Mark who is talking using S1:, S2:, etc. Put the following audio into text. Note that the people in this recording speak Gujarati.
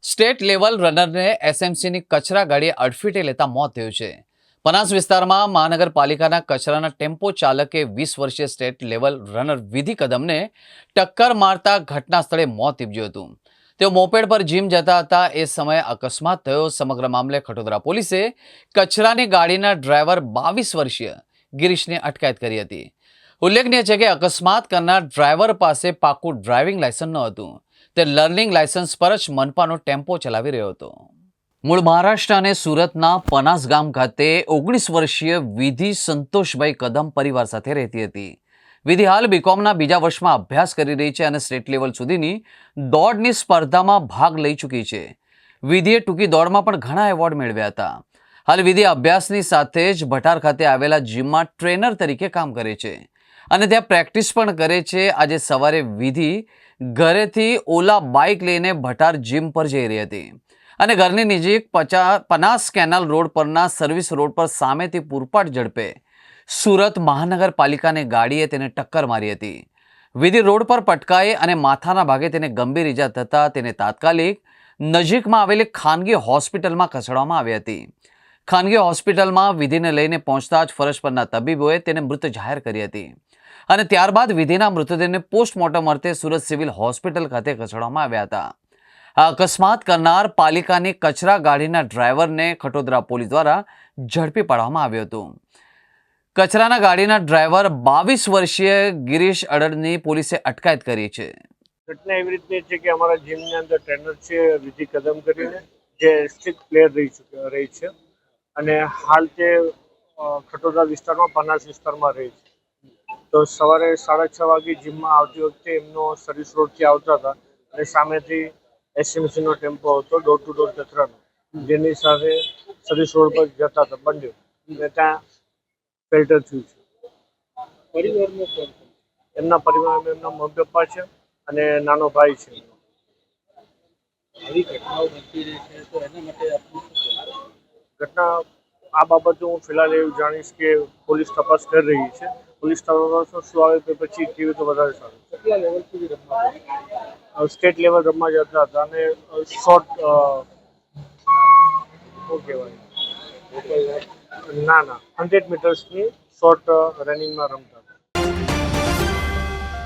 S1: સ્ટેટ લેવલ રનરને એસએમસીની કચરા ગાડીએ અડફેટે લેતા મોત થયું છે. પનાસ વિસ્તારમાં મહાનગરપાલિકાના કચરાના ટેમ્પો ચાલકે 20 વર્ષીય સ્ટેટ લેવલ રનર વિધિ કદમને ટક્કર મારતા ઘટના સ્થળે મોત નીપજ્યું હતું. તેઓ મોપેડ પર જીમ જતા હતા. એ સમયે અકસ્માત થયો. સમગ્ર મામલે ખટોદરા પોલીસે કચરાની ગાડીના ડ્રાઈવર 22 વર્ષીય ગિરીશની અટકાયત કરી હતી. ઉલ્લેખનીય છે કે અકસ્માત કરનાર ડ્રાઈવર પાસે પાકું ડ્રાઇવિંગ લાયસન્સ ન હતું. તે લર્નિંગ લાયસન્સ પર જ મનપાનો ટેમ્પો ચલાવી રહ્યો હતો. મૂળ મહારાષ્ટ્ર અને સુરતના પનાસ ગામ ખાતે 19 વર્ષીય વિધિ સંતોષભાઈ કદમ પરિવાર સાથે રહેતી હતી. વિધિ હાલ બીકોમના બીજા વર્ષમાં અભ્યાસ કરી રહી છે અને સ્ટેટ લેવલ સુધીની દોડની સ્પર્ધામાં ભાગ લઈ ચૂકી છે. વિધિએ ટૂંકી દોડમાં પણ ઘણા એવોર્ડ મેળવ્યા હતા. હાલ વિધિ અભ્યાસની સાથે જ ભટાર ખાતે આવેલા જીમમાં ટ્રેનર તરીકે કામ કરે છે અને ત્યાં પ્રેક્ટિસ પણ કરે છે. આજે સવારે વિધિ ઘરેથી ઓલા બાઇક લઈને ભટાર જીમ પર જઈ રહી હતી અને ઘરની નજીક પનાસ કેનાલ રોડ પરના સર્વિસ રોડ પર સામેથી પૂરપાટ ઝડપે સુરત મહાનગરપાલિકાની ગાડીએ તેને ટક્કર મારી હતી. વિધિ રોડ પર પટકાઈ અને માથાના ભાગે તેને ગંભીર ઈજા થતાં તેને તાત્કાલિક નજીકમાં આવેલી ખાનગી હોસ્પિટલમાં ખસેડવામાં આવી હતી. ખાનગી હોસ્પિટલમાં વિધિને લઈને પહોંચતા જ ફરજ પરના તબીબોએ તેને મૃત જાહેર કરી હતી અને ત્યારબાદ વિધિના મૃતદેહને પોસ્ટમોર્ટમ અર્થે સુરત સિવિલ હોસ્પિટલ ખાતે ખસેડવામાં આવ્યા હતા. આ અકસ્માત કરનાર પાલિકાની કચરા ગાડીના ડ્રાઈવરને ખટોદરા પોલીસ દ્વારા ઝડપી પાડવામાં આવ્યો હતો. કચરાના ગાડીના ડ્રાઈવર 22 વર્ષીય ગિરીશ અડડની પોલીસે અટકાયત કરી છે.
S2: ઘટના એવી રીતની છે કે અમારા જીમની અંદર ટ્રેનર છે વિધિ કદમ કરીને, જે સ્ટ્રીટ પ્લેયર રહી છે અને હાલ તે ખટોદરા વિસ્તારમાં પનાસ વિસ્તારમાં રહે છે. તો સવારે 6:30 વાગે જીમમાં આવતી વખતે એમનો સર્વિસ રોડથી આવતા હતા અને સામેથી એસએમસીનો ટેમ્પો હતો ડોર ટુ ડોર કચરાનો, જેની સાથે સર્વિસ રોડ પર જતા હતા બંને, અને ત્યાં ફિલ્ટર થયું છે. પરિવારમાં કોણ? એમના પરિવારમાં એમના મમ્મી પપ્પા છે અને નાનો ભાઈ છે. આવી ઘટનાઓ બનતી રહી છે તો એના માટે ઘટના આ બાબતે હું ફિલહાલ એવું જાણીશ કે પોલીસ તપાસ કરી રહી છે. પોલીસ તપાસમાં શું આવે તો પછી કેવી તો વધારે સારું. કેટલા લેવલ સુધી રમવા? સ્ટેટ લેવલ રમવા જતા હતા અને શોર્ટ શું કહેવાય, ના 100 મીટર્સની શોર્ટ રનિંગમાં રમતા.